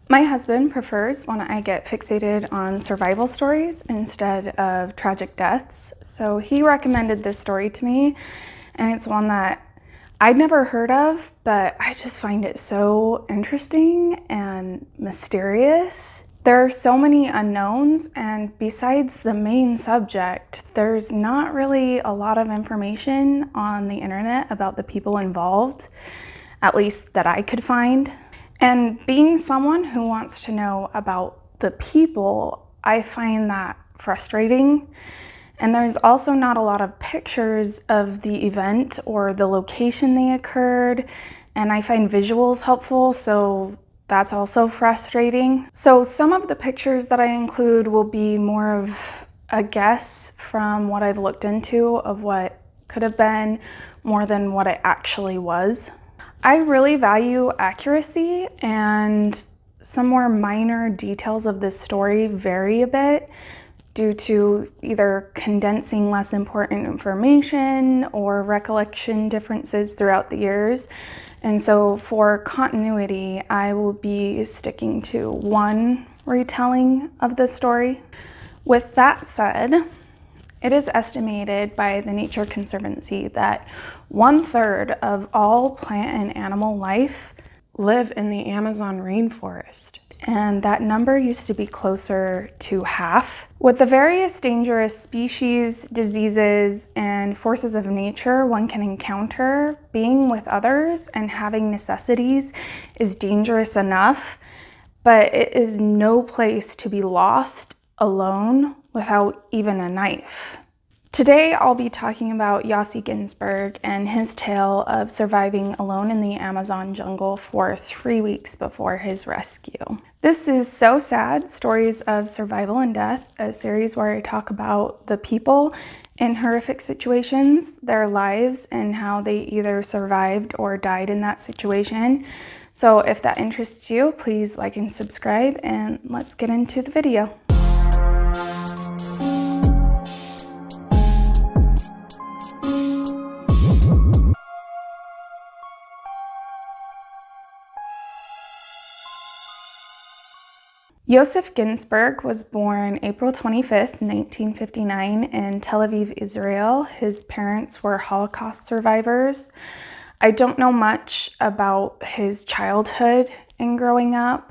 My husband prefers when I get fixated on survival stories instead of tragic deaths, so he recommended this story to me, and it's one that I'd never heard of, but I just find it so interesting and mysterious. There are so many unknowns, and besides the main subject, there's not really a lot of information on the internet about the people involved, at least that I could find. And being someone who wants to know about the people, I find that frustrating. And there's also not a lot of pictures of the event or the location they occurred, and I find visuals helpful, so that's also frustrating. So some of the pictures that I include will be more of a guess from what I've looked into of what could have been more than what it actually was. I really value accuracy, and some more minor details of this story vary a bit due to either condensing less important information or recollection differences throughout the years. And so for continuity, I will be sticking to one retelling of the story. With that said, it is estimated by the Nature Conservancy that 1/3 of all plant and animal life live in the Amazon rainforest. And that number used to be closer to half. With the various dangerous species, diseases, and forces of nature one can encounter, being with others and having necessities is dangerous enough, but it is no place to be lost alone without even a knife. Today, I'll be talking about Yossi Ghinsberg and his tale of surviving alone in the Amazon jungle for 3 weeks before his rescue. This is SOSAD, Stories of Survival and Death, a series where I talk about the people in horrific situations, their lives, and how they either survived or died in that situation. So if that interests you, please like and subscribe, and let's get into the video. Yossi Ghinsberg was born April 25th, 1959 in Tel Aviv, Israel. His parents were Holocaust survivors. I don't know much about his childhood and growing up,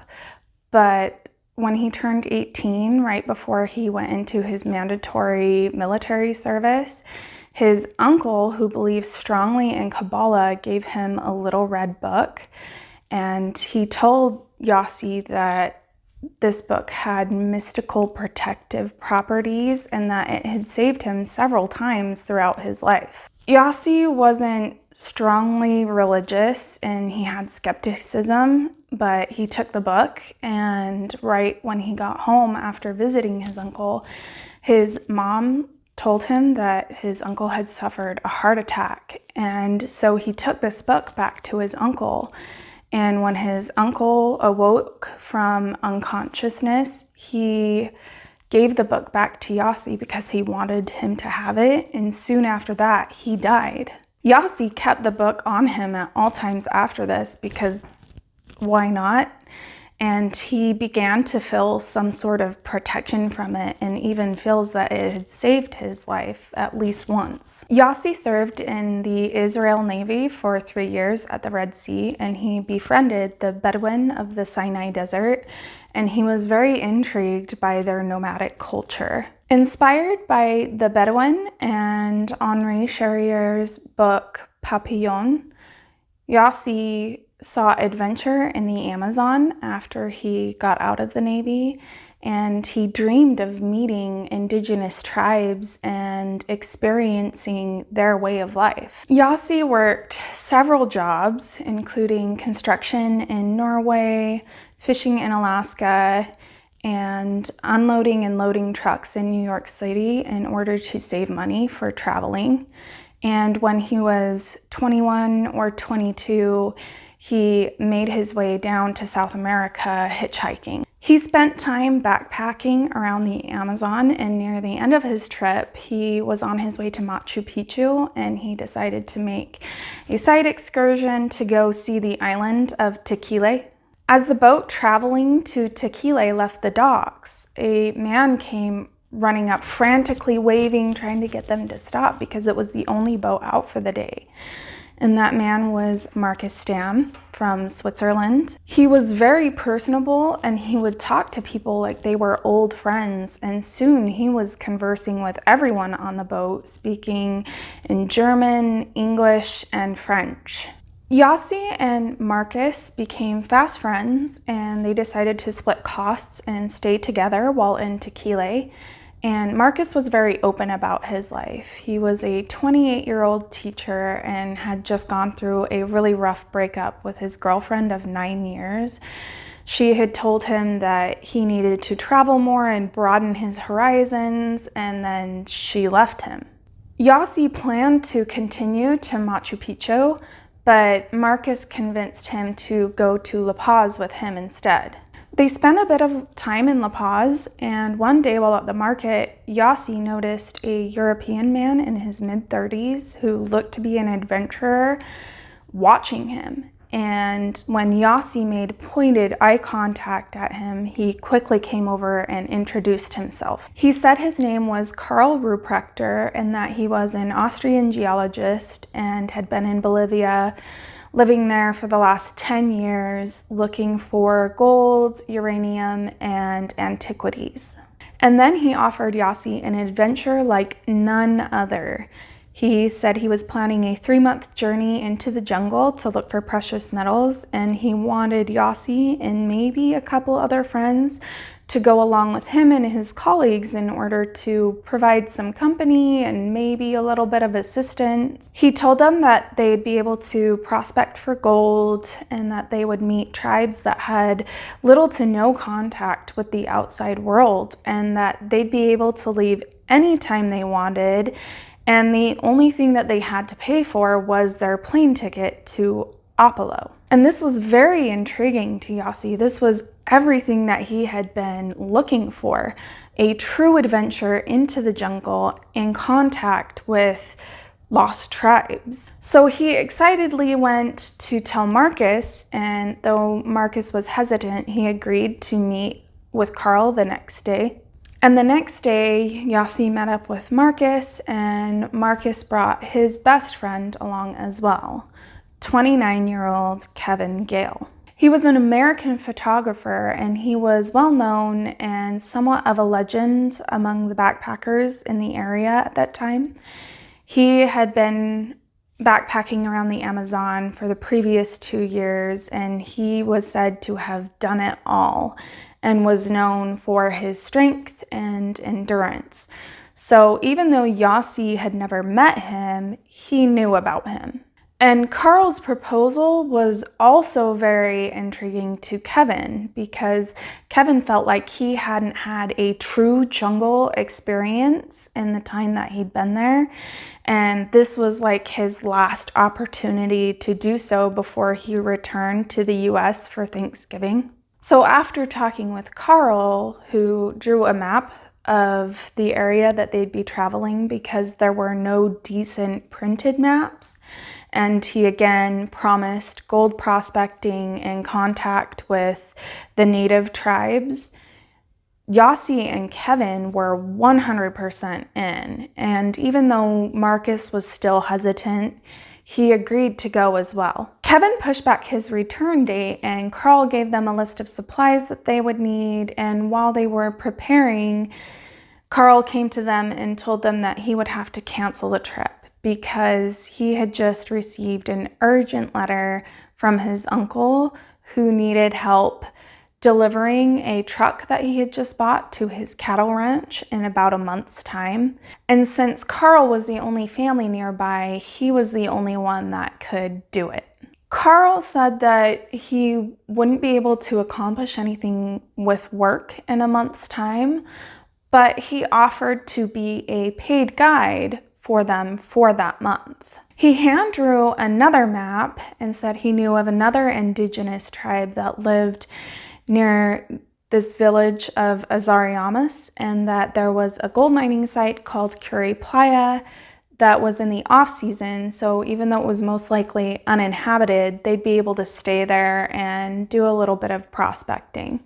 but when he turned 18, right before he went into his mandatory military service, his uncle, who believes strongly in Kabbalah, gave him a little red book, and he told Yossi that this book had mystical protective properties and that it had saved him several times throughout his life. Yossi wasn't strongly religious and he had skepticism, but he took the book, and right when he got home after visiting his uncle, his mom told him that his uncle had suffered a heart attack, and so he took this book back to his uncle. And when his uncle awoke from unconsciousness, he gave the book back to Yossi because he wanted him to have it, and soon after that, he died. Yossi kept the book on him at all times after this because why not? And he began to feel some sort of protection from it, and even feels that it had saved his life at least once. Yossi served in the Israel Navy for 3 years at the Red Sea, and he befriended the Bedouin of the Sinai Desert, and he was very intrigued by their nomadic culture. Inspired by the Bedouin and Henri Charrier's book Papillon, Yossi sought adventure in the Amazon after he got out of the Navy, and he dreamed of meeting indigenous tribes and experiencing their way of life. Yossi worked several jobs, including construction in Norway, fishing in Alaska, and unloading and loading trucks in New York City in order to save money for traveling. And when he was 21 or 22, he made his way down to South America hitchhiking. He spent time backpacking around the Amazon, and near the end of his trip, he was on his way to Machu Picchu, and he decided to make a side excursion to go see the island of Tequila. As the boat traveling to Tequila left the docks, a man came running up, frantically waving, trying to get them to stop because it was the only boat out for the day. And that man was Marcus Stam from Switzerland. He was very personable and he would talk to people like they were old friends. And soon he was conversing with everyone on the boat, speaking in German, English, and French. Yossi and Marcus became fast friends and they decided to split costs and stay together while in Tequila. And Marcus was very open about his life. He was a 28-year-old teacher and had just gone through a really rough breakup with his girlfriend of 9 years. She had told him that he needed to travel more and broaden his horizons, and then she left him. Yossi planned to continue to Machu Picchu, but Marcus convinced him to go to La Paz with him instead. They spent a bit of time in La Paz, and one day while at the market, Yossi noticed a European man in his mid-30s who looked to be an adventurer watching him. And when Yossi made pointed eye contact at him, he quickly came over and introduced himself. He said his name was Karl Ruprechter and that he was an Austrian geologist and had been in Bolivia, living there for the last 10 years, looking for gold, uranium, and antiquities. And then he offered Yossi an adventure like none other. He said he was planning a 3-month journey into the jungle to look for precious metals, and he wanted Yossi and maybe a couple other friends to go along with him and his colleagues in order to provide some company and maybe a little bit of assistance. He told them that they'd be able to prospect for gold and that they would meet tribes that had little to no contact with the outside world and that they'd be able to leave anytime they wanted, and the only thing that they had to pay for was their plane ticket to Apollo. And this was very intriguing to Yossi. This was everything that he had been looking for, a true adventure into the jungle in contact with lost tribes. So he excitedly went to tell Marcus, and though Marcus was hesitant, he agreed to meet with Karl the next day. And the next day, Yossi met up with Marcus, and Marcus brought his best friend along as well, 29-year-old Kevin Gale. He was an American photographer, and he was well known and somewhat of a legend among the backpackers in the area at that time. He had been backpacking around the Amazon for the previous 2 years, and he was said to have done it all and was known for his strength and endurance. So even though Yossi had never met him, he knew about him. And Karl's proposal was also very intriguing to Kevin because Kevin felt like he hadn't had a true jungle experience in the time that he'd been there. And this was like his last opportunity to do so before he returned to the US for Thanksgiving. So after talking with Karl, who drew a map of the area that they'd be traveling because there were no decent printed maps, and he again promised gold prospecting and contact with the native tribes, Yossi and Kevin were 100% in. And even though Marcus was still hesitant, he agreed to go as well. Kevin pushed back his return date, and Karl gave them a list of supplies that they would need. And while they were preparing, Karl came to them and told them that he would have to cancel the trip because he had just received an urgent letter from his uncle who needed help delivering a truck that he had just bought to his cattle ranch in about a month's time. And since Karl was the only family nearby, he was the only one that could do it. Karl said that he wouldn't be able to accomplish anything with work in a month's time, but he offered to be a paid guide for them for that month. He hand drew another map and said he knew of another indigenous tribe that lived near this village of Azariamas, and that there was a gold mining site called Curie Playa that was in the off season, so even though it was most likely uninhabited, they'd be able to stay there and do a little bit of prospecting.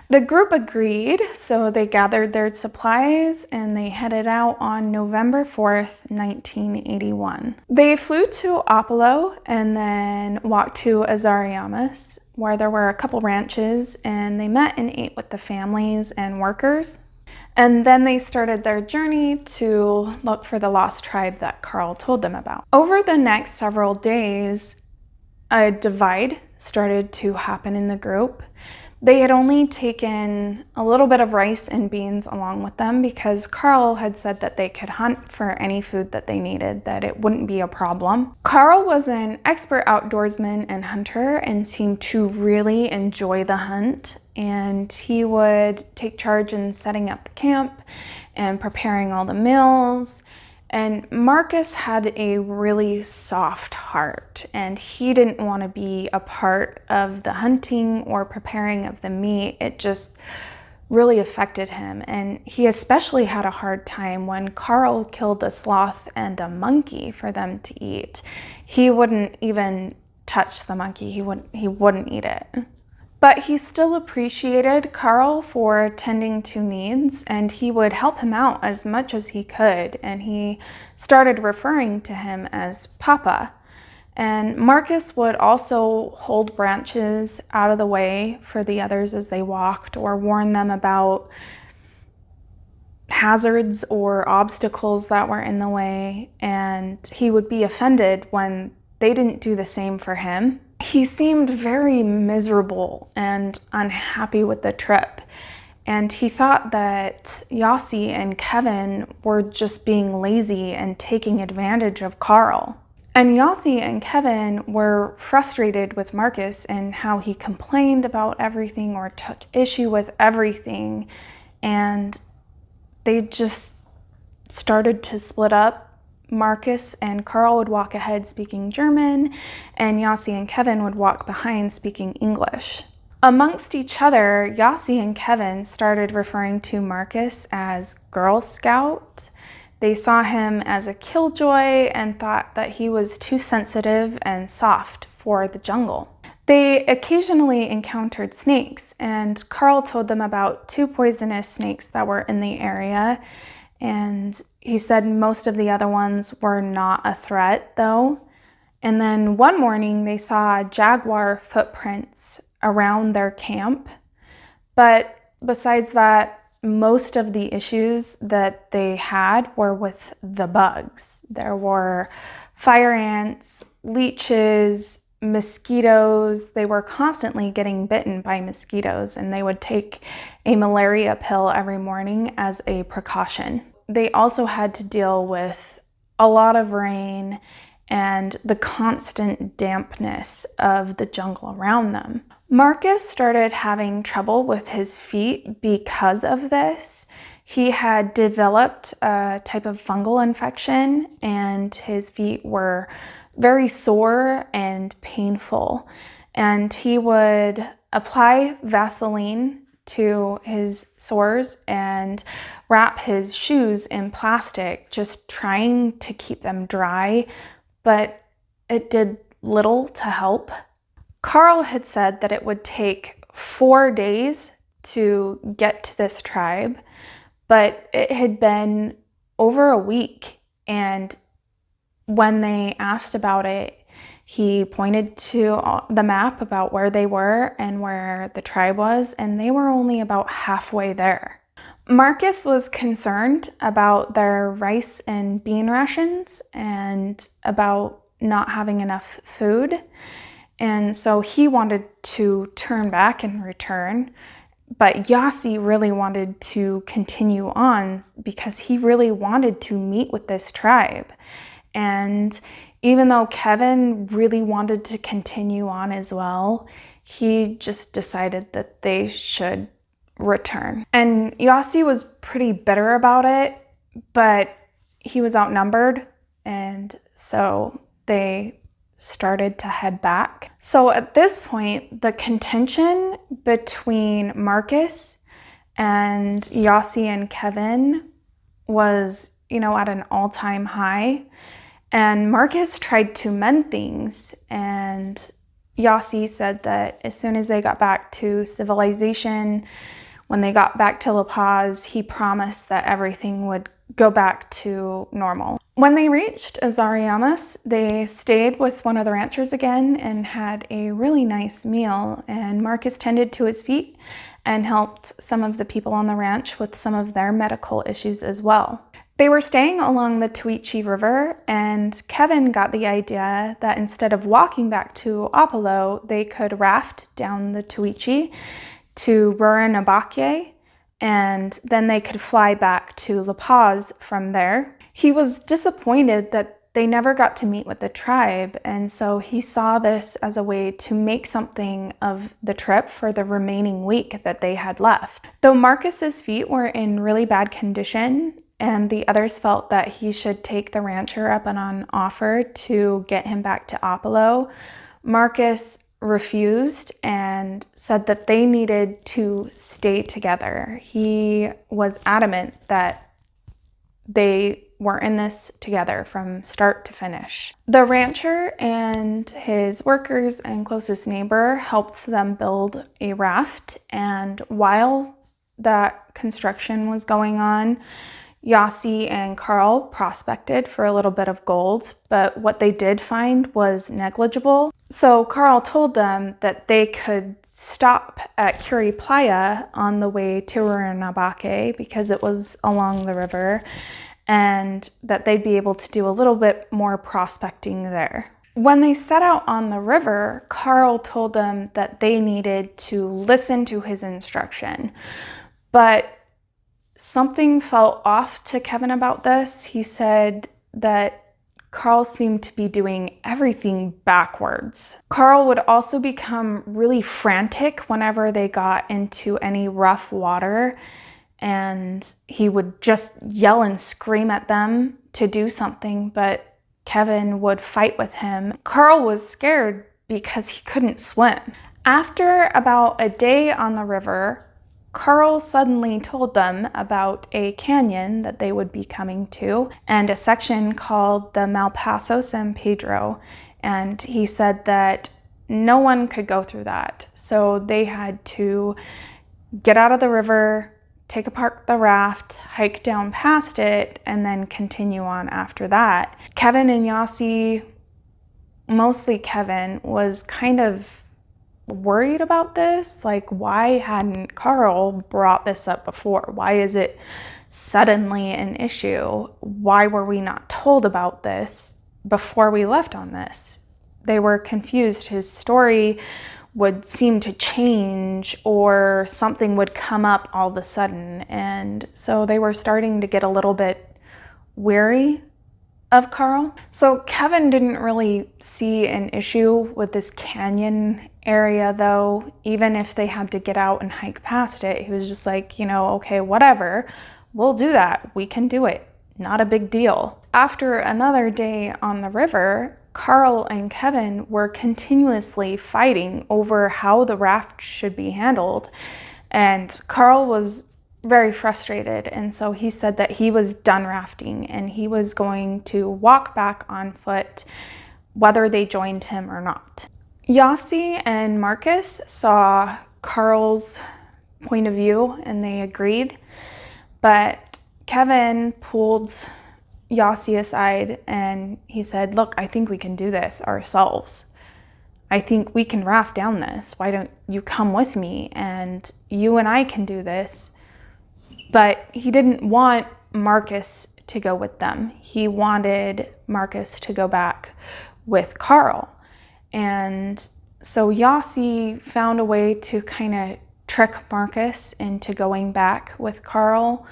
The group agreed, so they gathered their supplies and they headed out on November 4th, 1981. They flew to Apollo and then walked to Azariamas, where there were a couple ranches, and they met and ate with the families and workers. And then they started their journey to look for the lost tribe that Carl told them about. Over the next several days, a divide started to happen in the group. They had only taken a little bit of rice and beans along with them because Carl had said that they could hunt for any food that they needed, that it wouldn't be a problem. Carl was an expert outdoorsman and hunter and seemed to really enjoy the hunt, and he would take charge in setting up the camp and preparing all the meals. And Marcus had a really soft heart, and he didn't want to be a part of the hunting or preparing of the meat. It just really affected him. And he especially had a hard time when Carl killed a sloth and a monkey for them to eat. He wouldn't even touch the monkey. He wouldn't eat it. But he still appreciated Carl for tending to needs, and he would help him out as much as he could, and he started referring to him as Papa. And Marcus would also hold branches out of the way for the others as they walked, or warn them about hazards or obstacles that were in the way, and he would be offended when they didn't do the same for him. He seemed very miserable and unhappy with the trip, and he thought that Yossi and Kevin were just being lazy and taking advantage of Carl. And Yossi and Kevin were frustrated with Marcus and how he complained about everything or took issue with everything, and they just started to split up. Marcus and Carl would walk ahead speaking German, and Yossi and Kevin would walk behind speaking English. Amongst each other, Yossi and Kevin started referring to Marcus as Girl Scout. They saw him as a killjoy and thought that he was too sensitive and soft for the jungle. They occasionally encountered snakes, and Carl told them about 2 poisonous snakes that were in the area, and he said most of the other ones were not a threat, though. And then one morning they saw jaguar footprints around their camp. But besides that, most of the issues that they had were with the bugs. There were fire ants, leeches, mosquitoes. They were constantly getting bitten by mosquitoes, and they would take a malaria pill every morning as a precaution. They also had to deal with a lot of rain and the constant dampness of the jungle around them. Marcus started having trouble with his feet because of this. He had developed a type of fungal infection, and his feet were very sore and painful. And he would apply Vaseline to his sores and wrap his shoes in plastic, just trying to keep them dry, but it did little to help. Carl had said that it would take 4 days to get to this tribe, but it had been over a week, and when they asked about it, he pointed to the map about where they were and where the tribe was, and they were only about halfway there. Marcus was concerned about their rice and bean rations and about not having enough food, and so he wanted to turn back and return. But Yossi really wanted to continue on because he really wanted to meet with this tribe. And even though Kevin really wanted to continue on as well, he just decided that they should return. And Yossi was pretty bitter about it, but he was outnumbered, and so they started to head back. So at this point, the contention between Marcus and Yossi and Kevin was at an all-time high. And Marcus tried to mend things, and Yossi said that as soon as they got back to civilization, when they got back to La Paz, he promised that everything would go back to normal. When they reached Azariamas, they stayed with one of the ranchers again and had a really nice meal, and Marcus tended to his feet and helped some of the people on the ranch with some of their medical issues as well. They were staying along the Tuichi River, and Kevin got the idea that instead of walking back to Apalo, they could raft down the Tuichi to Rurrenabaque, and then they could fly back to La Paz from there. He was disappointed that they never got to meet with the tribe, and so he saw this as a way to make something of the trip for the remaining week that they had left. Though Marcus's feet were in really bad condition, and the others felt that he should take the rancher up on an offer to get him back to Apalo, Marcus refused and said that they needed to stay together. He was adamant that they were in this together from start to finish. The rancher and his workers and closest neighbor helped them build a raft, and while that construction was going on, Yossi and Carl prospected for a little bit of gold, but what they did find was negligible. So Carl told them that they could stop at Curie Playa on the way to Rurrenabaque because it was along the river, and that they'd be able to do a little bit more prospecting there. When they set out on the river, Carl told them that they needed to listen to his instruction, but something felt off to Kevin about this. He said that Carl seemed to be doing everything backwards. Carl would also become really frantic whenever they got into any rough water, and he would just yell and scream at them to do something, but Kevin would fight with him. Carl was scared because he couldn't swim. After about a day on the river, Carl suddenly told them about a canyon that they would be coming to and a section called the Malpaso San Pedro, and he said that no one could go through that. So they had to get out of the river, take apart the raft, hike down past it, and then continue on after that. Kevin and Yossi, mostly Kevin, was kind of worried about this. Like, why hadn't Carl brought this up before? Why is it suddenly an issue? Why were we not told about this before we left on this? They were confused. His story would seem to change, or something would come up all of a sudden. And so they were starting to get a little bit weary of Carl. So Kevin didn't really see an issue with this canyon area, though. Even if they had to get out and hike past it, he was just like, okay, whatever, we'll do that. We can do it. Not a big deal. After another day on the river, Carl and Kevin were continuously fighting over how the raft should be handled. And Carl was very frustrated, and so he said that he was done rafting and he was going to walk back on foot whether they joined him or not. Yossi and Marcus saw Carl's point of view and they agreed, but Kevin pulled Yossi aside and he said, look, I think we can do this ourselves. I think we can raft down this. Why don't you come with me and you and I can do this? But he didn't want Marcus to go with them. He wanted Marcus to go back with Carl. And so Yossi found a way to kind of trick Marcus into going back with Carl.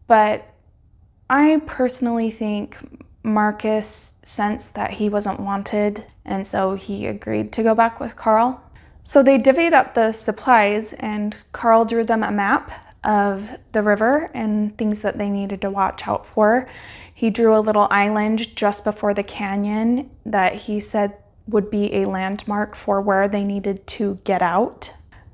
But I personally think Marcus sensed that he wasn't wanted, and so he agreed to go back with Carl. So they divvied up the supplies, and Carl drew them a map of the river and things that they needed to watch out for. He drew a little island just before the canyon that he said would be a landmark for where they needed to get out.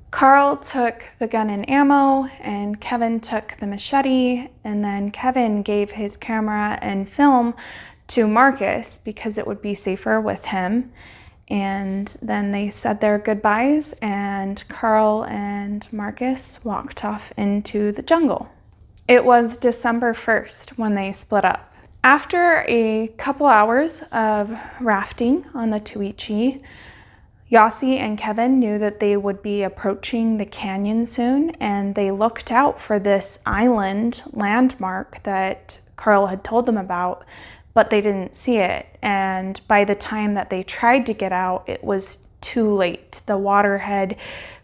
Carl took the gun and ammo, and Kevin took the machete, and then Kevin gave his camera and film to Marcus because it would be safer with him. And then they said their goodbyes, and Carl and Marcus walked off into the jungle. It was December 1st when they split up. After a couple hours of rafting on the Tuichi, Yossi and Kevin knew that they would be approaching the canyon soon, and they looked out for this island landmark that Carl had told them about, but they didn't see it. And by the time that they tried to get out, it was too late. The water had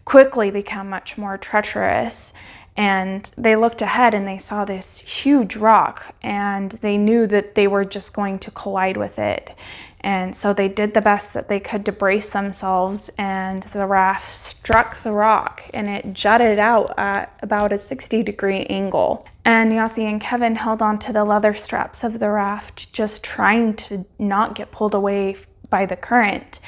quickly become much more treacherous, and they looked ahead and they saw this huge rock, and they knew that they were just going to collide with it. And so they did the best that they could to brace themselves, and the raft struck the rock and it jutted out at about a 60-degree angle. And Yossi and Kevin held onto the leather straps of the raft, just trying to not get pulled away by the current.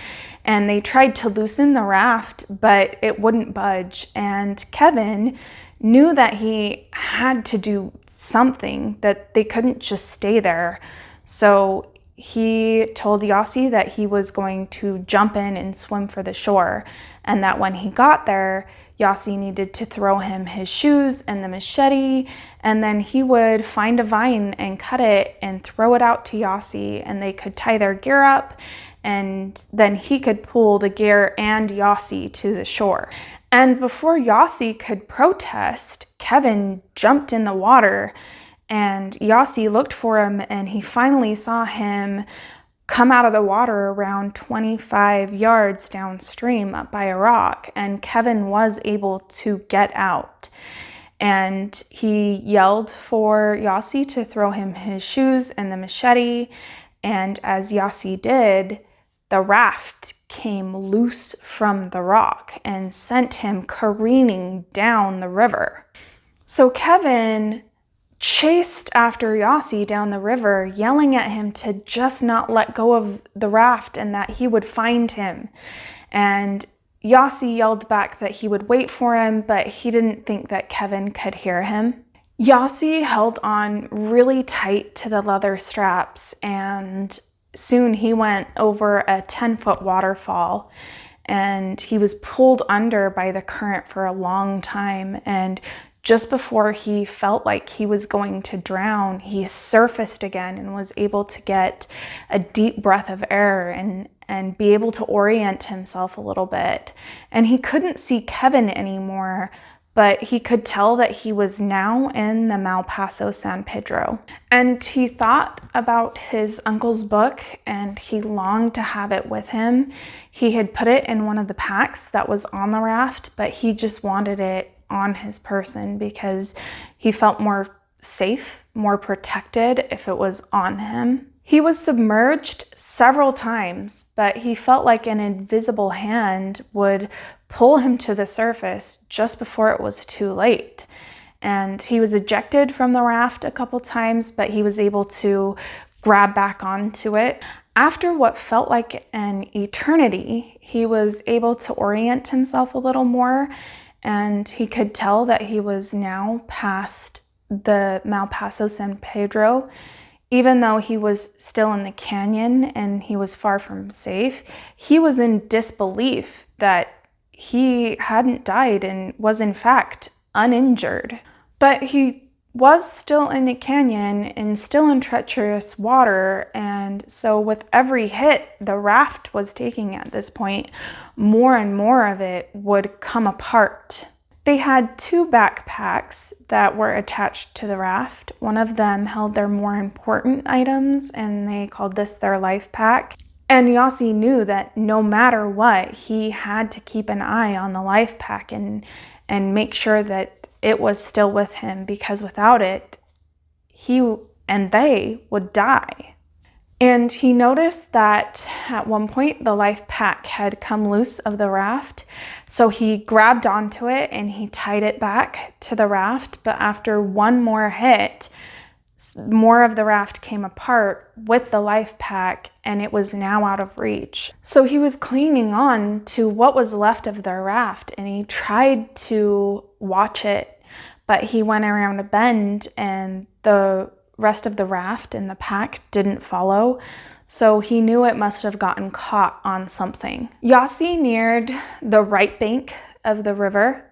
And they tried to loosen the raft, but it wouldn't budge. And Kevin knew that he had to do something, that they couldn't just stay there. So he told Yossi that he was going to jump in and swim for the shore, and that when he got there, Yossi needed to throw him his shoes and the machete, and then he would find a vine and cut it and throw it out to Yossi, and they could tie their gear up, and then he could pull the gear and Yossi to the shore. And before Yossi could protest, Kevin jumped in the water, and Yossi looked for him, and he finally saw him come out of the water around 25 yards downstream up by a rock, and Kevin was able to get out. And he yelled for Yossi to throw him his shoes and the machete, and as Yossi did, the raft came loose from the rock and sent him careening down the river. So Kevin chased after Yossi down the river, yelling at him to just not let go of the raft and that he would find him. And Yossi yelled back that he would wait for him, but he didn't think that Kevin could hear him. Yossi held on really tight to the leather straps, and soon he went over a 10-foot waterfall, and he was pulled under by the current for a long time. And just before he felt like he was going to drown, he surfaced again and was able to get a deep breath of air and be able to orient himself a little bit. And he couldn't see Kevin anymore, but he could tell that he was now in the Malpaso San Pedro. And he thought about his uncle's book, and he longed to have it with him. He had put it in one of the packs that was on the raft, but he just wanted it on his person because he felt more safe, more protected if it was on him. He was submerged several times, but he felt like an invisible hand would pull him to the surface just before it was too late. And he was ejected from the raft a couple times, but he was able to grab back onto it. After what felt like an eternity, he was able to orient himself a little more, and he could tell that he was now past the Malpaso San Pedro. Even though he was still in the canyon and he was far from safe, he was in disbelief that he hadn't died and was in fact uninjured. But he was still in the canyon and still in treacherous water, and so with every hit the raft was taking at this point, more and more of it would come apart. They had 2 backpacks that were attached to the raft. One of them held their more important items, and they called this their life pack. And Yossi knew that no matter what, he had to keep an eye on the life pack and make sure that it was still with him, because without it, he and they would die. And he noticed that at one point the life pack had come loose of the raft, so he grabbed onto it and he tied it back to the raft. But after one more hit, more of the raft came apart with the life pack, and it was now out of reach. So he was clinging on to what was left of the raft, and he tried to watch it, but he went around a bend and the rest of the raft and the pack didn't follow. So he knew it must have gotten caught on something. Yossi neared the right bank of the river,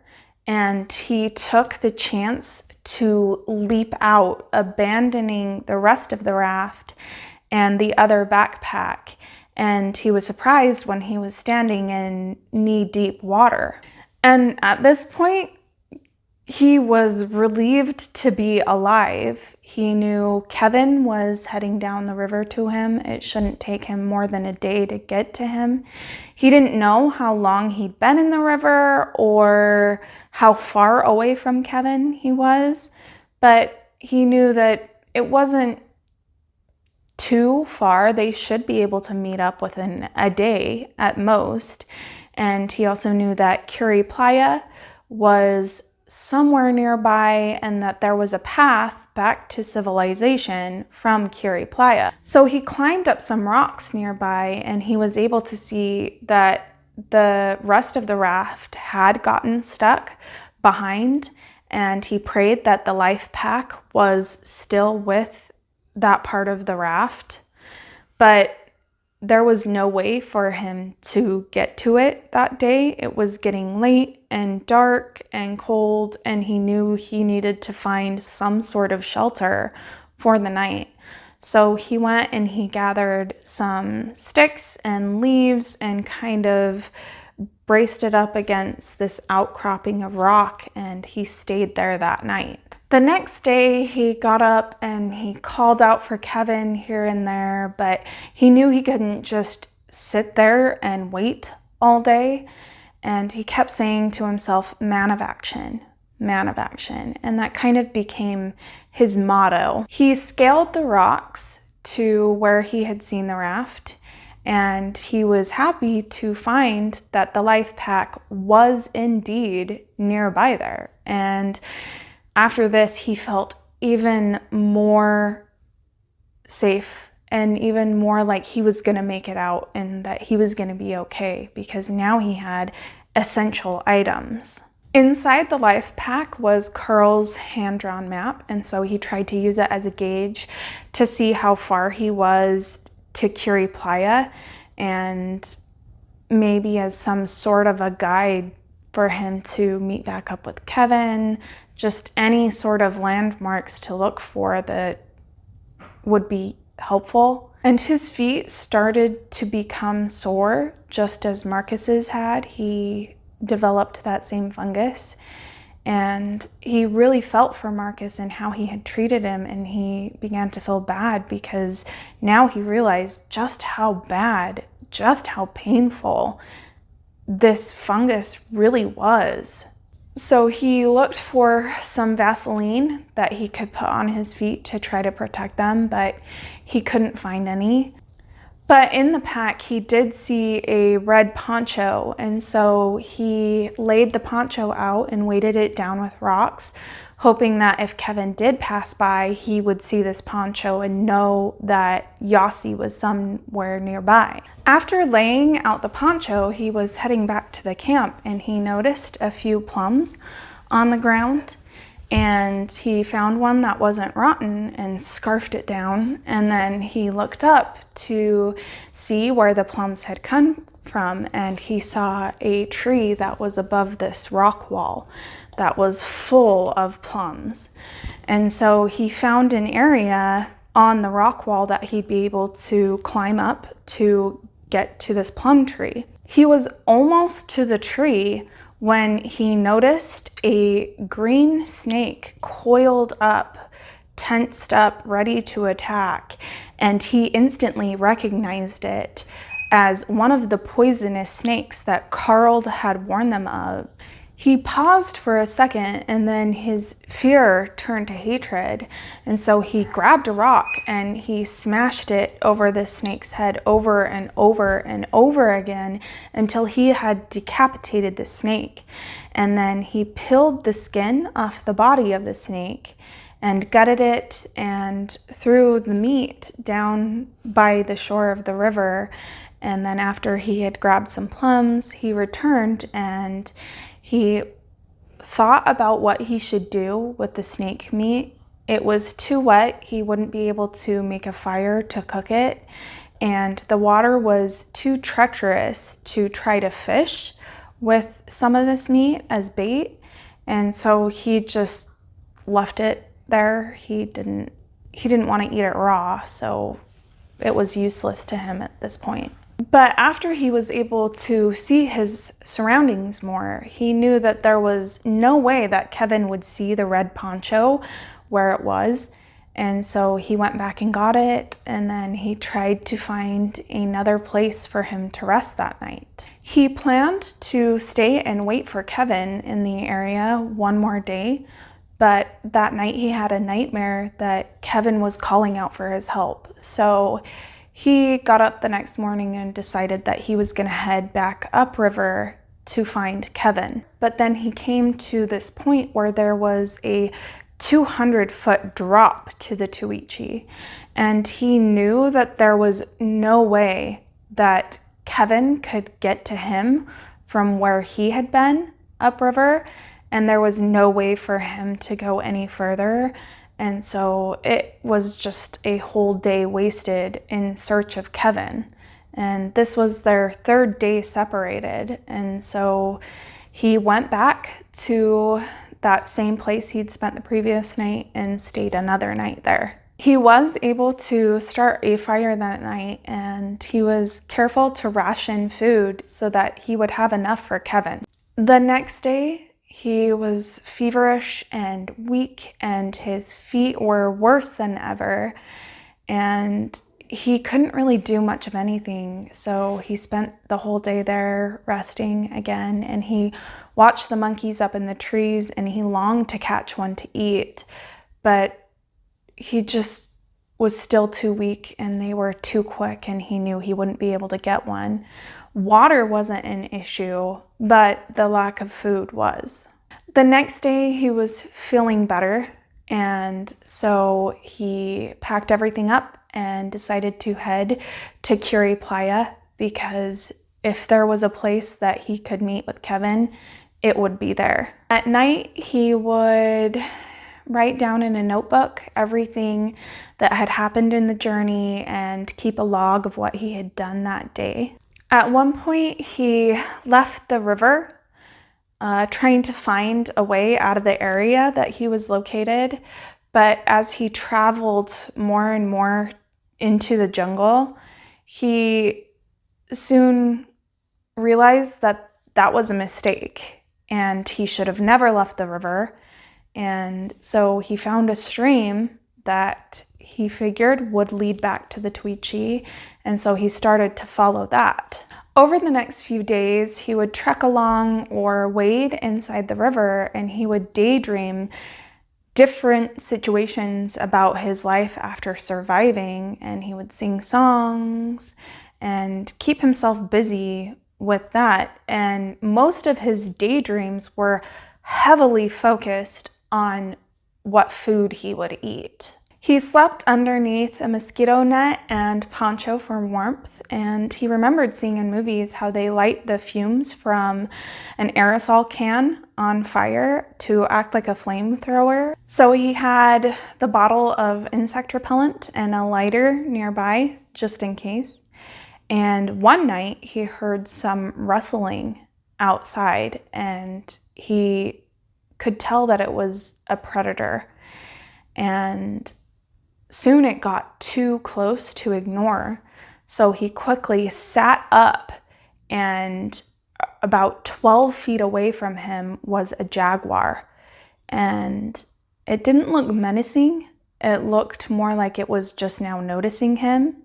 and he took the chance to leap out, abandoning the rest of the raft and the other backpack. And he was surprised when he was standing in knee-deep water. And at this point, he was relieved to be alive. He knew Kevin was heading down the river to him. It shouldn't take him more than a day to get to him. He didn't know how long he'd been in the river or how far away from Kevin he was, but he knew that it wasn't too far. They should be able to meet up within a day at most. And he also knew that Curie Playa was somewhere nearby and that there was a path back to civilization from Curie Playa. So he climbed up some rocks nearby, and he was able to see that the rest of the raft had gotten stuck behind, and he prayed that the life pack was still with that part of the raft. But there was no way for him to get to it that day. It was getting late and dark and cold, and he knew he needed to find some sort of shelter for the night. So he went and he gathered some sticks and leaves and kind of braced it up against this outcropping of rock, and he stayed there that night. The next day, he got up and he called out for Kevin here and there, but he knew he couldn't just sit there and wait all day. And he kept saying to himself, man of action, man of action. And that kind of became his motto. He scaled the rocks to where he had seen the raft, and he was happy to find that the life pack was indeed nearby there. And after this, he felt even more safe and even more like he was going to make it out and that he was going to be okay, because now he had essential items. Inside the life pack was Carl's hand-drawn map, and so he tried to use it as a gauge to see how far he was to Curie Playa, and maybe as some sort of a guide for him to meet back up with Kevin, just any sort of landmarks to look for that would be helpful. And his feet started to become sore, just as Marcus's had. He developed that same fungus, and he really felt for Marcus and how he had treated him, and he began to feel bad because now he realized just how bad, just how painful this fungus really was. So he looked for some Vaseline that he could put on his feet to try to protect them, but he couldn't find any. But in the pack, he did see a red poncho, and so he laid the poncho out and weighted it down with rocks, hoping that if Kevin did pass by, he would see this poncho and know that Yossi was somewhere nearby. After laying out the poncho, he was heading back to the camp, and he noticed a few plums on the ground, and he found one that wasn't rotten and scarfed it down, and then he looked up to see where the plums had come from, and he saw a tree that was above this rock wall that was full of plums. And so he found an area on the rock wall that he'd be able to climb up to get to this plum tree. He was almost to the tree when he noticed a green snake coiled up, tensed up, ready to attack, and he instantly recognized it as one of the poisonous snakes that Carl had warned them of. He paused for a second, and then his fear turned to hatred, and so he grabbed a rock and he smashed it over the snake's head over and over and over again until he had decapitated the snake. And then he peeled the skin off the body of the snake, and gutted it and threw the meat down by the shore of the river. And then after he had grabbed some plums, he returned and he thought about what he should do with the snake meat. It was too wet. He wouldn't be able to make a fire to cook it. And the water was too treacherous to try to fish with some of this meat as bait. And so he just left it there. He didn't want to eat it raw, so it was useless to him at this point. But after he was able to see his surroundings more, he knew that there was no way that Kevin would see the red poncho where it was. And so he went back and got it, and then he tried to find another place for him to rest that night. He planned to stay and wait for Kevin in the area one more day, but that night he had a nightmare that Kevin was calling out for his help. So he got up the next morning and decided that he was going to head back upriver to find Kevin. But then he came to this point where there was a 200-foot drop to the Tuichi, and he knew that there was no way that Kevin could get to him from where he had been upriver, and there was no way for him to go any further. And so it was just a whole day wasted in search of Kevin. And this was their third day separated. And so he went back to that same place he'd spent the previous night and stayed another night there. He was able to start a fire that night, and he was careful to ration food so that he would have enough for Kevin. The next day, he was feverish and weak, and his feet were worse than ever, and he couldn't really do much of anything. So he spent the whole day there resting again, and he watched the monkeys up in the trees, and he longed to catch one to eat, but he just was still too weak, and they were too quick, and he knew he wouldn't be able to get one. Water wasn't an issue, but the lack of food was. The next day he was feeling better, and so he packed everything up and decided to head to Curie Playa, because if there was a place that he could meet with Kevin, it would be there. At night, he would write down in a notebook everything that had happened in the journey and keep a log of what he had done that day. At one point, he left the river, trying to find a way out of the area that he was located. But as he traveled more and more into the jungle, he soon realized that that was a mistake and he should have never left the river. And so he found a stream that he figured would lead back to the Tuichi, and so he started to follow that. Over the next few days, he would trek along or wade inside the river, and he would daydream different situations about his life after surviving, and he would sing songs and keep himself busy with that. And most of his daydreams were heavily focused on what food he would eat. He slept underneath a mosquito net and poncho for warmth, and he remembered seeing in movies how they light the fumes from an aerosol can on fire to act like a flamethrower. So he had the bottle of insect repellent and a lighter nearby just in case. And one night he heard some rustling outside, and he could tell that it was a predator, and soon it got too close to ignore. So he quickly sat up, and about 12 feet away from him was a jaguar, and it didn't look menacing. It looked more like it was just now noticing him,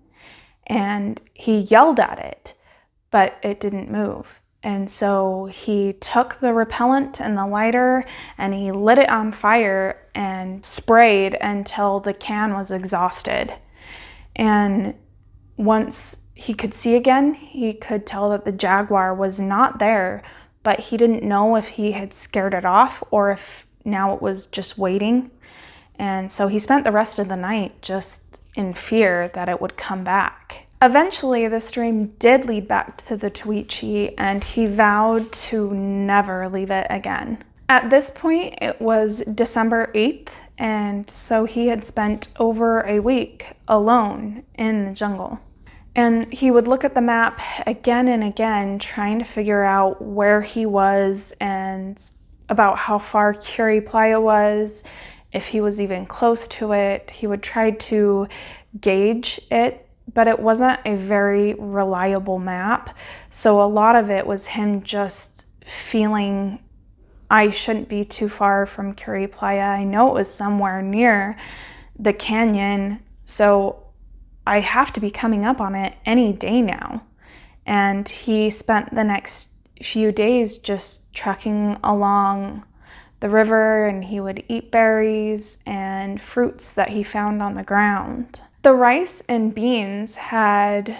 and he yelled at it, but it didn't move. And so he took the repellent and the lighter and he lit it on fire and sprayed until the can was exhausted. And once he could see again, he could tell that the jaguar was not there, but he didn't know if he had scared it off or if now it was just waiting. And so he spent the rest of the night just in fear that it would come back. Eventually, the stream did lead back to the Tuichi, and he vowed to never leave it again. At this point, it was December 8th, and so he had spent over a week alone in the jungle. And he would look at the map again and again, trying to figure out where he was and about how far Curie Playa was, if he was even close to it. He would try to gauge it, but it wasn't a very reliable map. So a lot of it was him just feeling, I shouldn't be too far from Curie Playa. I know it was somewhere near the canyon, so I have to be coming up on it any day now. And he spent the next few days just trekking along the river, and he would eat berries and fruits that he found on the ground. The rice and beans had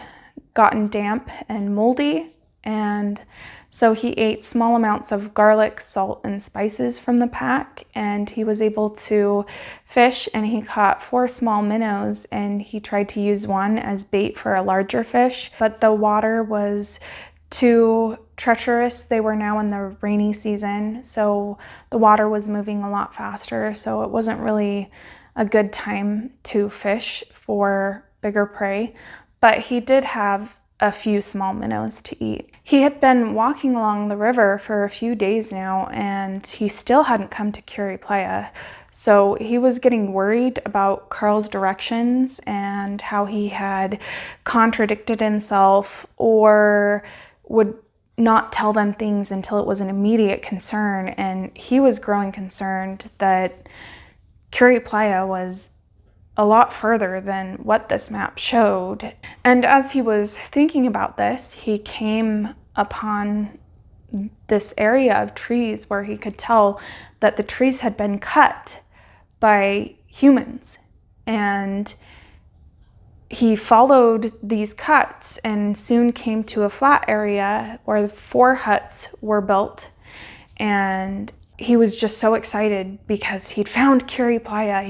gotten damp and moldy, and so he ate small amounts of garlic, salt, and spices from the pack, and he was able to fish, and he caught 4 small minnows, and he tried to use one as bait for a larger fish, but the water was too treacherous. They were now in the rainy season, so the water was moving a lot faster, so it wasn't really a good time to fish for bigger prey, but he did have a few small minnows to eat. He had been walking along the river for a few days now, and he still hadn't come to Curie Playa. So he was getting worried about Carl's directions and how he had contradicted himself or would not tell them things until it was an immediate concern. And he was growing concerned that Curie Playa was a lot further than what this map showed. And as he was thinking about this, he came upon this area of trees where he could tell that the trees had been cut by humans. And he followed these cuts and soon came to a flat area where 4 huts were built. And he was just so excited because he'd found Curie Playa.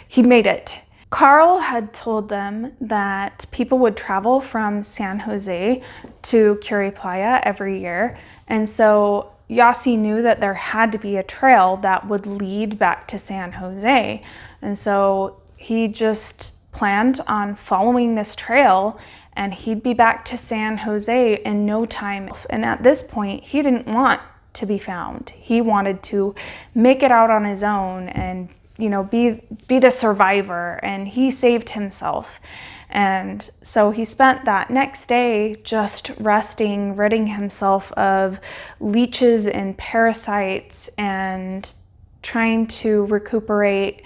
He'd made it. Carl had told them that people would travel from San Jose to Curie Playa every year. And so Yossi knew that there had to be a trail that would lead back to San Jose. And so he just planned on following this trail, and he'd be back to San Jose in no time. And at this point, he didn't want to be found. He wanted to make it out on his own and, be the survivor, and he saved himself. And so he spent that next day just resting, ridding himself of leeches and parasites and trying to recuperate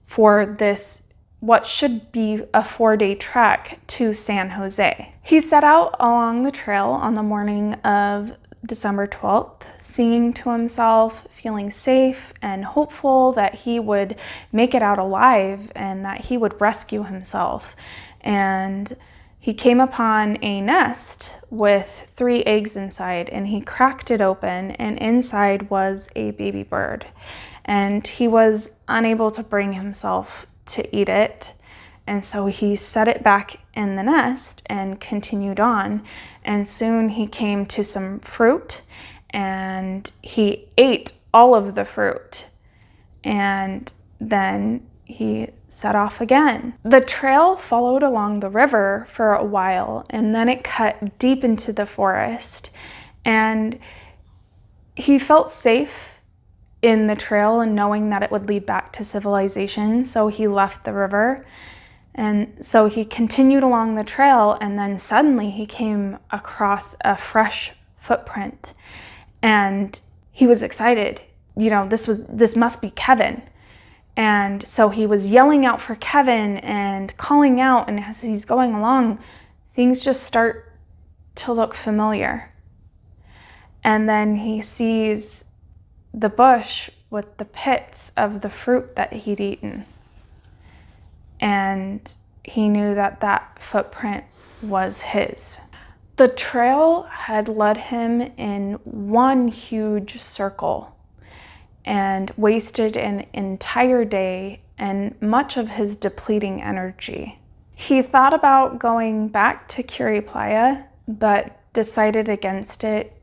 for this, what should be a 4-day trek to San Jose. He set out along the trail on the morning of December 12th, singing to himself, feeling safe and hopeful that he would make it out alive and that he would rescue himself. And he came upon a nest with 3 eggs inside, and he cracked it open, and inside was a baby bird. And he was unable to bring himself to eat it. And so he set it back in the nest and continued on. And soon he came to some fruit, and he ate all of the fruit. And then he set off again. The trail followed along the river for a while, and then it cut deep into the forest. And he felt safe in the trail and knowing that it would lead back to civilization, so he left the river. And so he continued along the trail, and then suddenly he came across a fresh footprint, and he was excited. This must be Kevin. And so he was yelling out for Kevin and calling out, and as he's going along, things just start to look familiar. And then he sees the bush with the pits of the fruit that he'd eaten. And he knew that that footprint was his. The trail had led him in one huge circle, and wasted an entire day and much of his depleting energy. He thought about going back to Curie Playa, but decided against it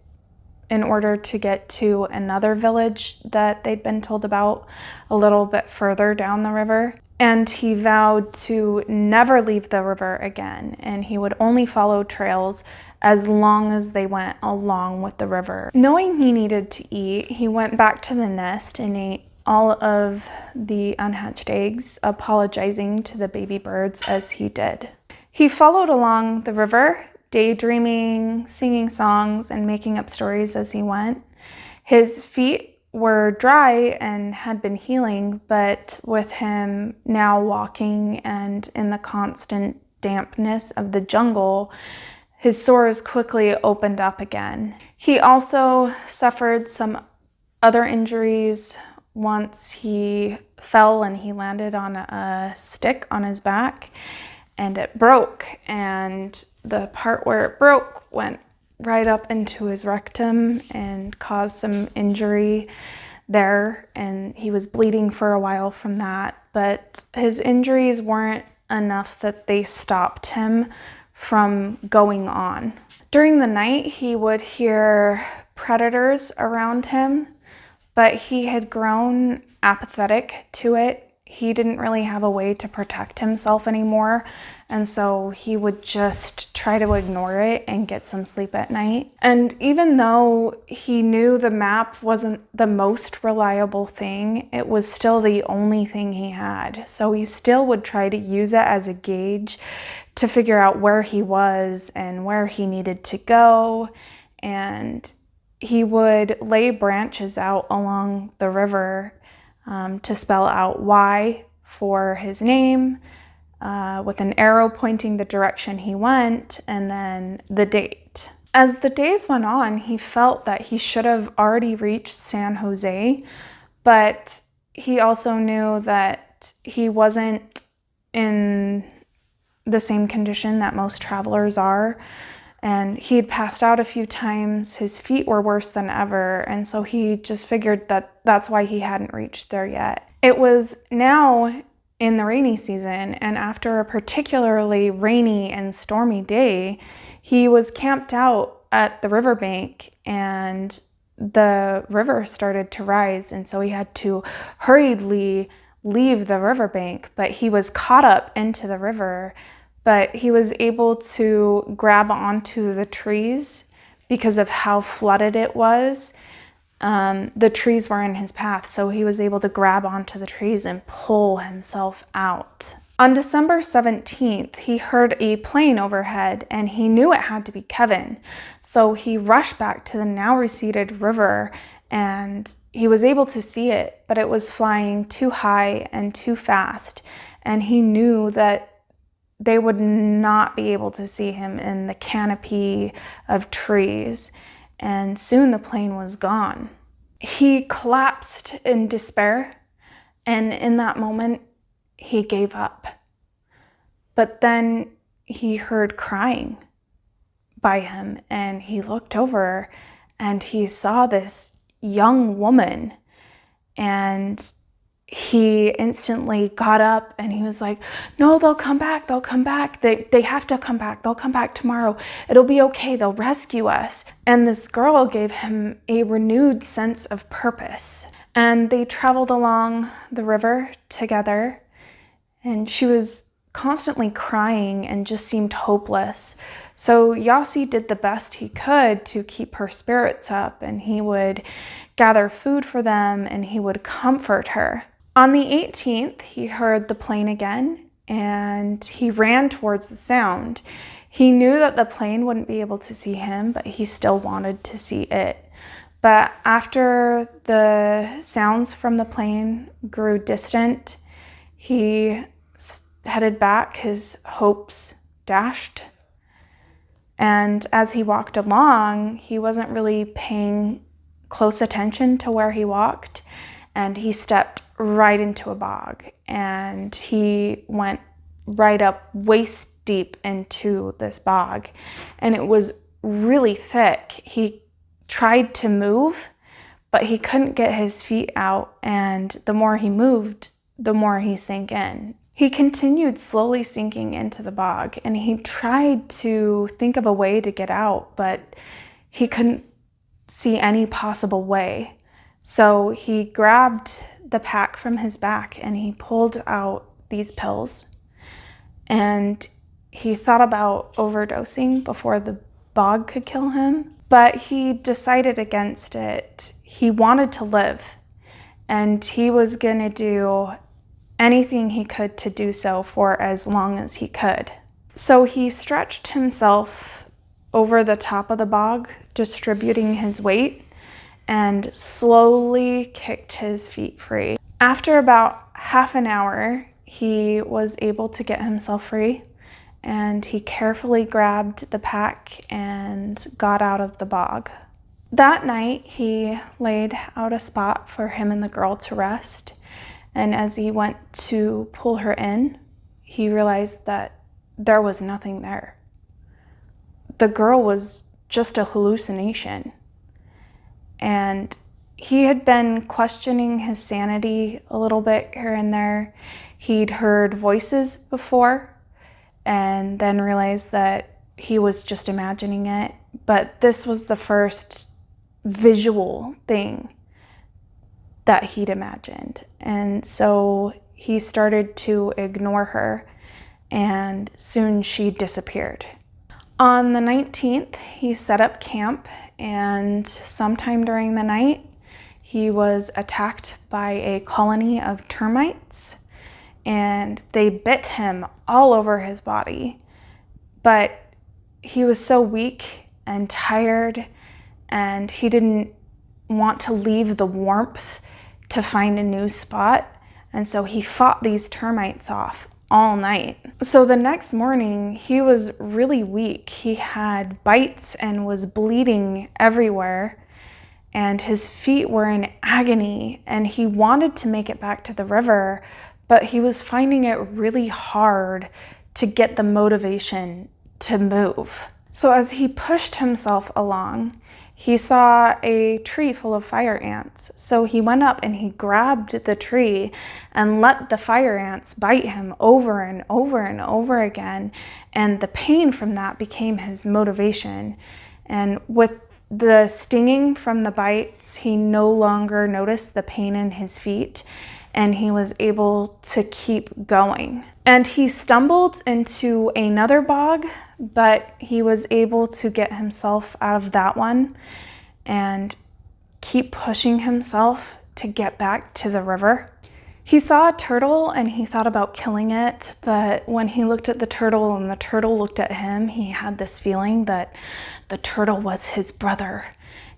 in order to get to another village that they'd been told about a little bit further down the river. And he vowed to never leave the river again, and he would only follow trails as long as they went along with the river. Knowing he needed to eat, he went back to the nest and ate all of the unhatched eggs, apologizing to the baby birds as he did. He followed along the river, daydreaming, singing songs, and making up stories as he went. His feet were dry and had been healing, but with him now walking and in the constant dampness of the jungle, his sores quickly opened up again. He also suffered some other injuries. Once he fell and he landed on a stick on his back, and it broke, and the part where it broke went right up into his rectum and caused some injury there, and he was bleeding for a while from that. But his injuries weren't enough that they stopped him from going on. During the night, he would hear predators around him, but he had grown apathetic to it. He didn't really have a way to protect himself anymore, and so he would just try to ignore it and get some sleep at night. And even though he knew the map wasn't the most reliable thing, it was still the only thing he had. So he still would try to use it as a gauge to figure out where he was and where he needed to go. And he would lay branches out along the river to spell out Y for his name, with an arrow pointing the direction he went, and then the date. As the days went on, he felt that he should have already reached San Jose, but he also knew that he wasn't in the same condition that most travelers are. And he had passed out a few times, his feet were worse than ever, and so he just figured that that's why he hadn't reached there yet. It was now in the rainy season, and after a particularly rainy and stormy day, he was camped out at the riverbank, and the river started to rise, and so he had to hurriedly leave the riverbank, but he was caught up into the river. But he was able to grab onto the trees because of how flooded it was. The trees were in his path, so he was able to grab onto the trees and pull himself out. On December 17th, he heard a plane overhead, and he knew it had to be Kevin. So he rushed back to the now receded river, and he was able to see it, but it was flying too high and too fast, and he knew that they would not be able to see him in the canopy of trees, and soon the plane was gone. He collapsed in despair, and in that moment, he gave up. But then he heard crying by him, and he looked over, and he saw this young woman, and he instantly got up and he was like, no, they'll come back. They have to come back. They'll come back tomorrow. It'll be okay. They'll rescue us. And this girl gave him a renewed sense of purpose. And they traveled along the river together, and she was constantly crying and just seemed hopeless. So Yossi did the best he could to keep her spirits up, and he would gather food for them and he would comfort her. On the 18th, he heard the plane again, and he ran towards the sound. He knew that the plane wouldn't be able to see him, but he still wanted to see it. But after the sounds from the plane grew distant, he headed back, his hopes dashed. And as he walked along, he wasn't really paying close attention to where he walked, and he stepped right into a bog, and he went right up waist deep into this bog, and it was really thick. He tried to move, but he couldn't get his feet out, and the more he moved, the more he sank in. He continued slowly sinking into the bog, and he tried to think of a way to get out, but he couldn't see any possible way. So he grabbed the pack from his back and he pulled out these pills, and he thought about overdosing before the bog could kill him, but he decided against it. He wanted to live, and he was gonna do anything he could to do so for as long as he could. So he stretched himself over the top of the bog, distributing his weight, and slowly kicked his feet free. After about half an hour, he was able to get himself free, and he carefully grabbed the pack and got out of the bog. That night, he laid out a spot for him and the girl to rest, and as he went to pull her in, he realized that there was nothing there. The girl was just a hallucination. And he had been questioning his sanity a little bit here and there. He'd heard voices before and then realized that he was just imagining it. But this was the first visual thing that he'd imagined. And so he started to ignore her, and soon she disappeared. On the 19th, he set up camp, and sometime during the night, he was attacked by a colony of termites, and they bit him all over his body. But he was so weak and tired, and he didn't want to leave the warmth to find a new spot, and so he fought these termites off all night. So the next morning, he was really weak. He had bites and was bleeding everywhere, and his feet were in agony, and he wanted to make it back to the river, but he was finding it really hard to get the motivation to move. So as he pushed himself along, he saw a tree full of fire ants. So he went up and he grabbed the tree and let the fire ants bite him over and over and over again. And the pain from that became his motivation. And with the stinging from the bites, he no longer noticed the pain in his feet, and he was able to keep going. And he stumbled into another bog, but he was able to get himself out of that one and keep pushing himself to get back to the river. He saw a turtle and he thought about killing it, but when he looked at the turtle and the turtle looked at him, he had this feeling that the turtle was his brother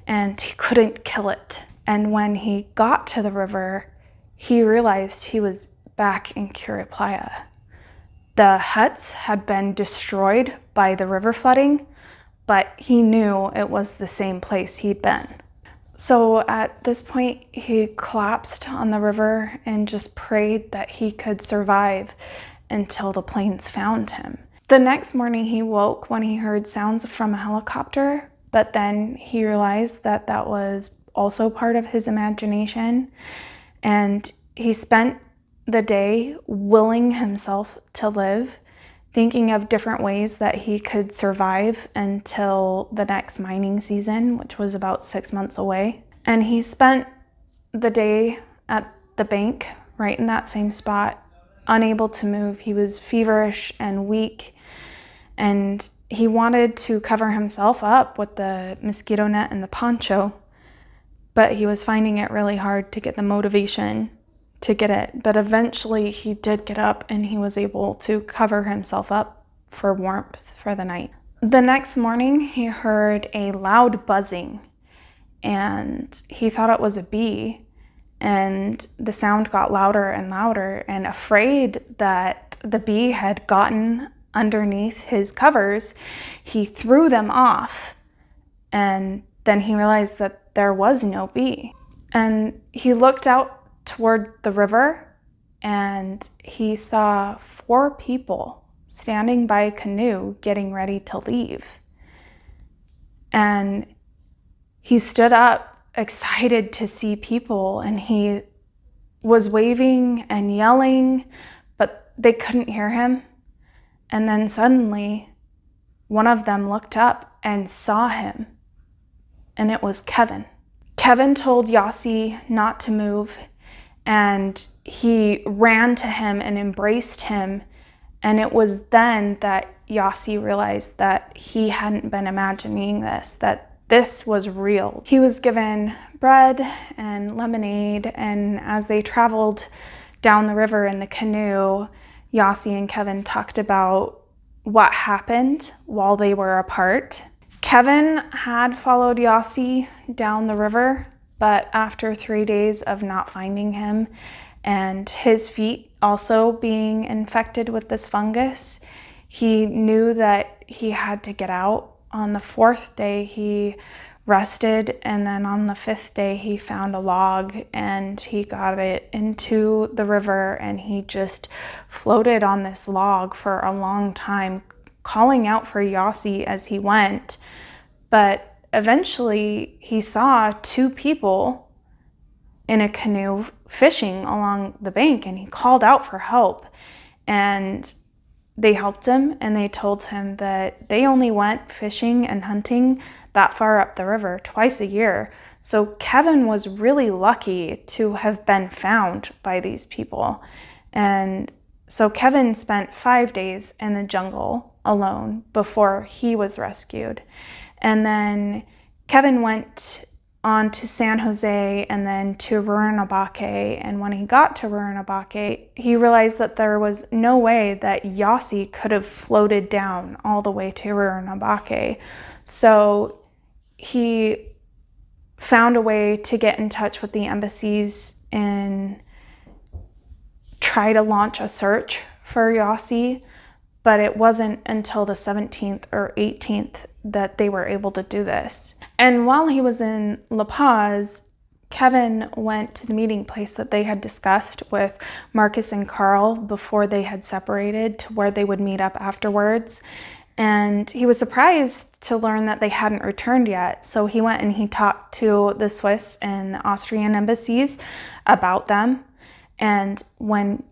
and he couldn't kill it. And when he got to the river, he realized he was back in Playa. The huts had been destroyed by the river flooding, but he knew it was the same place he'd been. So at this point, he collapsed on the river and just prayed that he could survive until the planes found him. The next morning, he woke when he heard sounds from a helicopter, but then he realized that that was also part of his imagination, and he spent the day willing himself to live, thinking of different ways that he could survive until the next mining season, which was about 6 months away. And he spent the day at the bank, right in that same spot, unable to move. He was feverish and weak, and he wanted to cover himself up with the mosquito net and the poncho, but he was finding it really hard to get the motivation to get it. But eventually he did get up and he was able to cover himself up for warmth for the night. The next morning he heard a loud buzzing, and he thought it was a bee, and the sound got louder and louder, and afraid that the bee had gotten underneath his covers, he threw them off, and then he realized that there was no bee. And he looked out toward the river, and he saw 4 people standing by a canoe getting ready to leave. And he stood up excited to see people, and he was waving and yelling, but they couldn't hear him. And then suddenly, one of them looked up and saw him, and it was Kevin. Kevin told Yossi not to move, and he ran to him and embraced him. And it was then that Yossi realized that he hadn't been imagining this, that this was real. He was given bread and lemonade, and as they traveled down the river in the canoe, Yossi and Kevin talked about what happened while they were apart. Kevin had followed Yossi down the river, but after 3 days of not finding him and his feet also being infected with this fungus, he knew that he had to get out. On the 4th day, he rested, and then on the 5th day, he found a log and he got it into the river, and he just floated on this log for a long time, calling out for Yossi as he went. But eventually, he saw 2 people in a canoe fishing along the bank, and he called out for help. And they helped him, and they told him that they only went fishing and hunting that far up the river twice a year. So Kevin was really lucky to have been found by these people. And so Kevin spent 5 days in the jungle alone before he was rescued. And then Kevin went on to San Jose and then to Ruanabaque. And when he got to Ruanabaque, he realized that there was no way that Yossi could have floated down all the way to Ruanabaque. So he found a way to get in touch with the embassies and try to launch a search for Yossi. But it wasn't until the 17th or 18th that they were able to do this. And while he was in La Paz, Kevin went to the meeting place that they had discussed with Marcus and Carl before they had separated, to where they would meet up afterwards. And he was surprised to learn that they hadn't returned yet. So he went and he talked to the Swiss and Austrian embassies about them. And when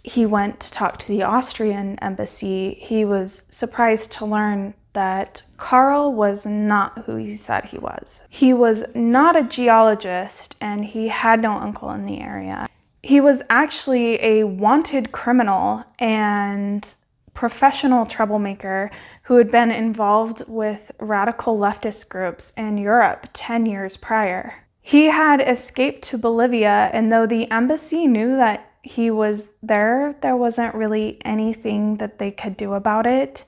he went to talk to the Austrian embassy, he was surprised to learn that Carl was not who he said he was. He was not a geologist, and he had no uncle in the area. He was actually a wanted criminal and professional troublemaker who had been involved with radical leftist groups in Europe 10 years prior. He had escaped to Bolivia, and though the embassy knew that he was there wasn't really anything that they could do about it.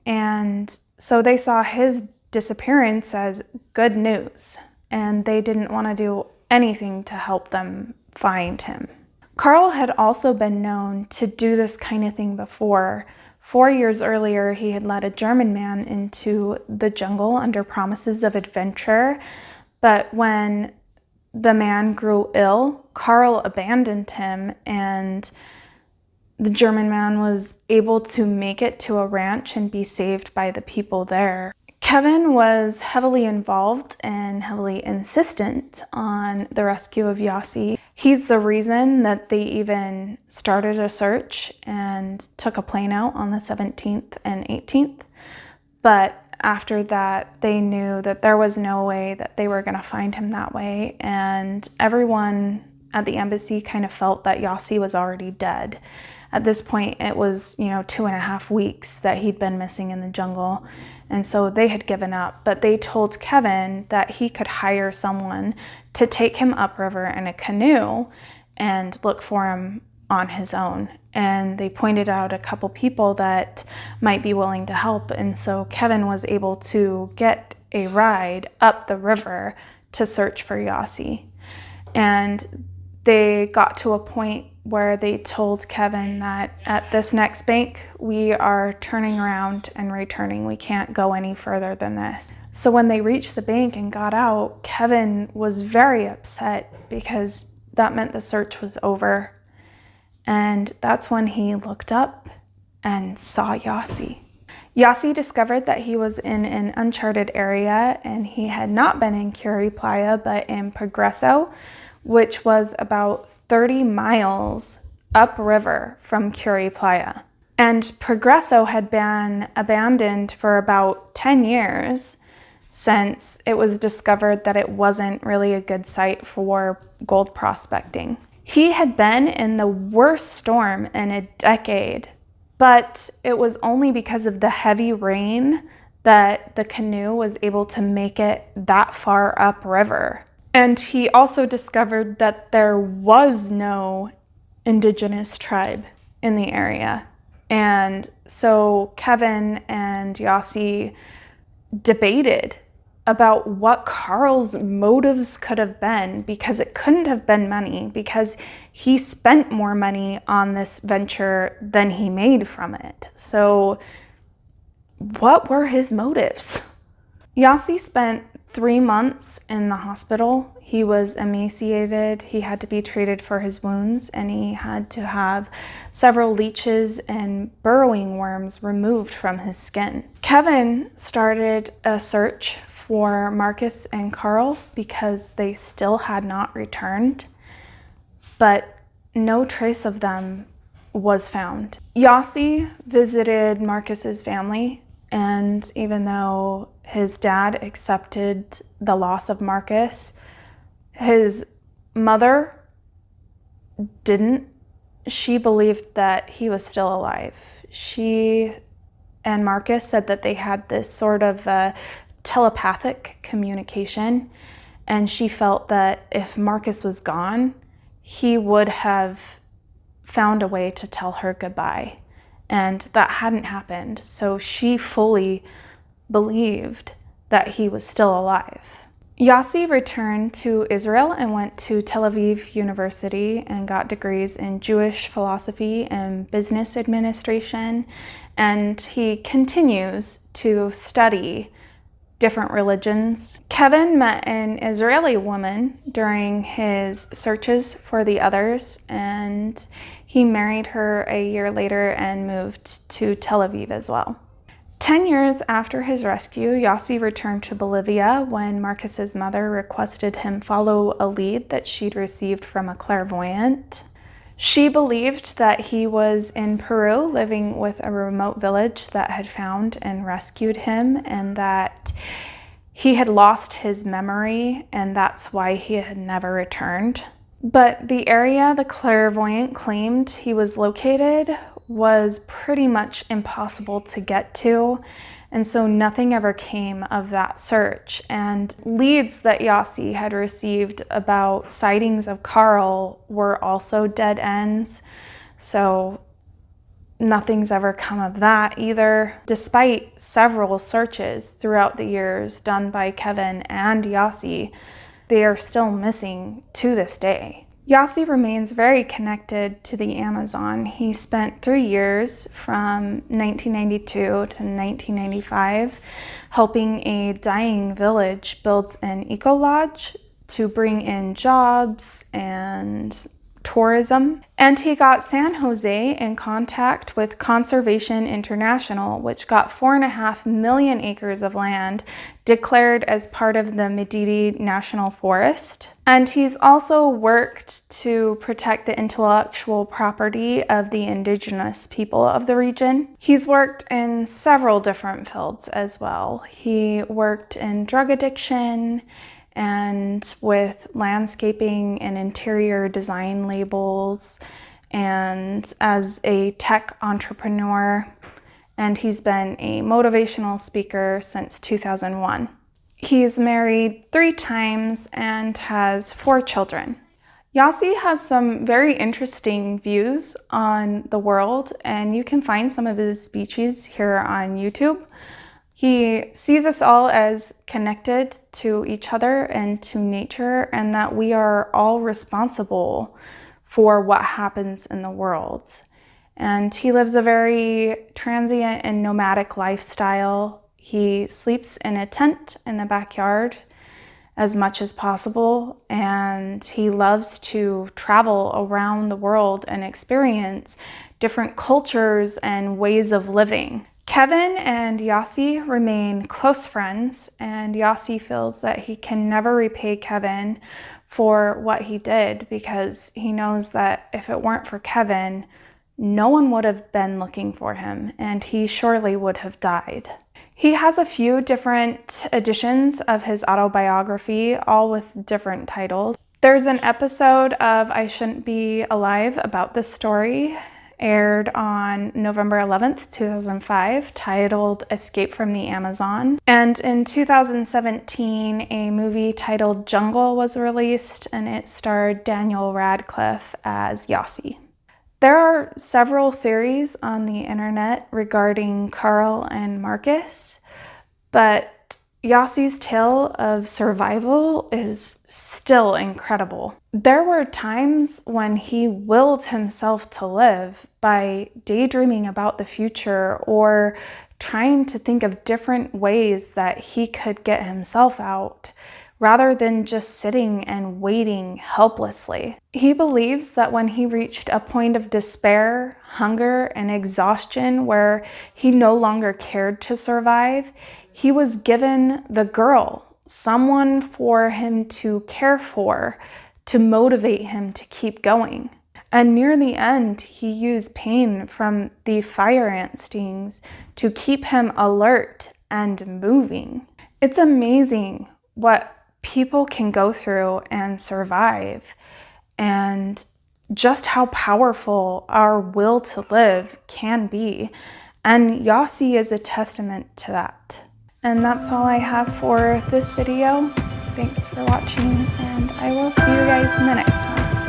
And so they saw his disappearance as good news, and they didn't want to do anything to help them find him. Carl had also been known to do this kind of thing before. 4 years earlier, he had led a German man into the jungle under promises of adventure, but when the man grew ill, Carl abandoned him, and the German man was able to make it to a ranch and be saved by the people there. Kevin was heavily involved and heavily insistent on the rescue of Yossi. He's the reason that they even started a search and took a plane out on the 17th and 18th. But after that, they knew that there was no way that they were going to find him that way. And everyone at the embassy kind of felt that Yossi was already dead. At this point, it was, 2.5 weeks that he'd been missing in the jungle. And so they had given up. But they told Kevin that he could hire someone to take him upriver in a canoe and look for him on his own. And they pointed out a couple people that might be willing to help. And so Kevin was able to get a ride up the river to search for Yossi. And they got to a point where they told Kevin that at this next bank, we are turning around and returning. We can't go any further than this. So when they reached the bank and got out, Kevin was very upset because that meant the search was over. And that's when he looked up and saw Yossi. Yossi discovered that he was in an uncharted area and he had not been in Curie Playa but in Progreso, which was about 30 miles upriver from Curie Playa. And Progreso had been abandoned for about 10 years since it was discovered that it wasn't really a good site for gold prospecting. He had been in the worst storm in a decade, but it was only because of the heavy rain that the canoe was able to make it that far upriver. And he also discovered that there was no indigenous tribe in the area. And so Kevin and Yossi debated about what Carl's motives could have been, because it couldn't have been money, because he spent more money on this venture than he made from it. So what were his motives? Yossi spent 3 months in the hospital. He was emaciated, he had to be treated for his wounds, and he had to have several leeches and burrowing worms removed from his skin. Kevin started a search for Marcus and Carl because they still had not returned, but no trace of them was found. Yossi visited Marcus's family, and even though his dad accepted the loss of Marcus, his mother didn't. She believed that he was still alive. She and Marcus said that they had this sort of telepathic communication, and she felt that if Marcus was gone, he would have found a way to tell her goodbye. And that hadn't happened, so she fully believed that he was still alive. Yossi returned to Israel and went to Tel Aviv University and got degrees in Jewish philosophy and business administration, and he continues to study different religions. Kevin met an Israeli woman during his searches for the others, and he married her a year later and moved to Tel Aviv as well. 10 years after his rescue, Yossi returned to Bolivia when Marcus's mother requested him follow a lead that she'd received from a clairvoyant. She believed that he was in Peru living with a remote village that had found and rescued him, and that he had lost his memory, and that's why he had never returned. But the area the clairvoyant claimed he was located was pretty much impossible to get to, and so nothing ever came of that search. And leads that Yossi had received about sightings of Carl were also dead ends, so nothing's ever come of that either. Despite several searches throughout the years done by Kevin and Yossi, they are still missing to this day. Yossi remains very connected to the Amazon. He spent 3 years from 1992 to 1995 helping a dying village build an eco-lodge to bring in jobs and tourism. And he got San Jose in contact with Conservation International, which got 4.5 million acres of land declared as part of the Medidi National Forest. And he's also worked to protect the intellectual property of the indigenous people of the region. He's worked in several different fields as well. He worked in drug addiction and with landscaping and interior design labels, and as a tech entrepreneur, and he's been a motivational speaker since 2001. He's married 3 times and has 4 children. Yossi has some very interesting views on the world, and you can find some of his speeches here on YouTube. He sees us all as connected to each other and to nature, and that we are all responsible for what happens in the world. And he lives a very transient and nomadic lifestyle. He sleeps in a tent in the backyard as much as possible, and he loves to travel around the world and experience different cultures and ways of living. Kevin and Yossi remain close friends, and Yossi feels that he can never repay Kevin for what he did because he knows that if it weren't for Kevin, no one would have been looking for him, and he surely would have died. He has a few different editions of his autobiography, all with different titles. There's an episode of I Shouldn't Be Alive about this story, aired on November 11th, 2005, titled Escape from the Amazon. And in 2017, a movie titled Jungle was released, and it starred Daniel Radcliffe as Yossi. There are several theories on the internet regarding Carl and Marcus, but Yossi's tale of survival is still incredible. There were times when he willed himself to live by daydreaming about the future or trying to think of different ways that he could get himself out, rather than just sitting and waiting helplessly. He believes that when he reached a point of despair, hunger, and exhaustion where he no longer cared to survive, he was given the girl, someone for him to care for, to motivate him to keep going. And near the end, he used pain from the fire ant stings to keep him alert and moving. It's amazing what people can go through and survive, and just how powerful our will to live can be. And Yossi is a testament to that. And that's all I have for this video. Thanks for watching, and I will see you guys in the next one.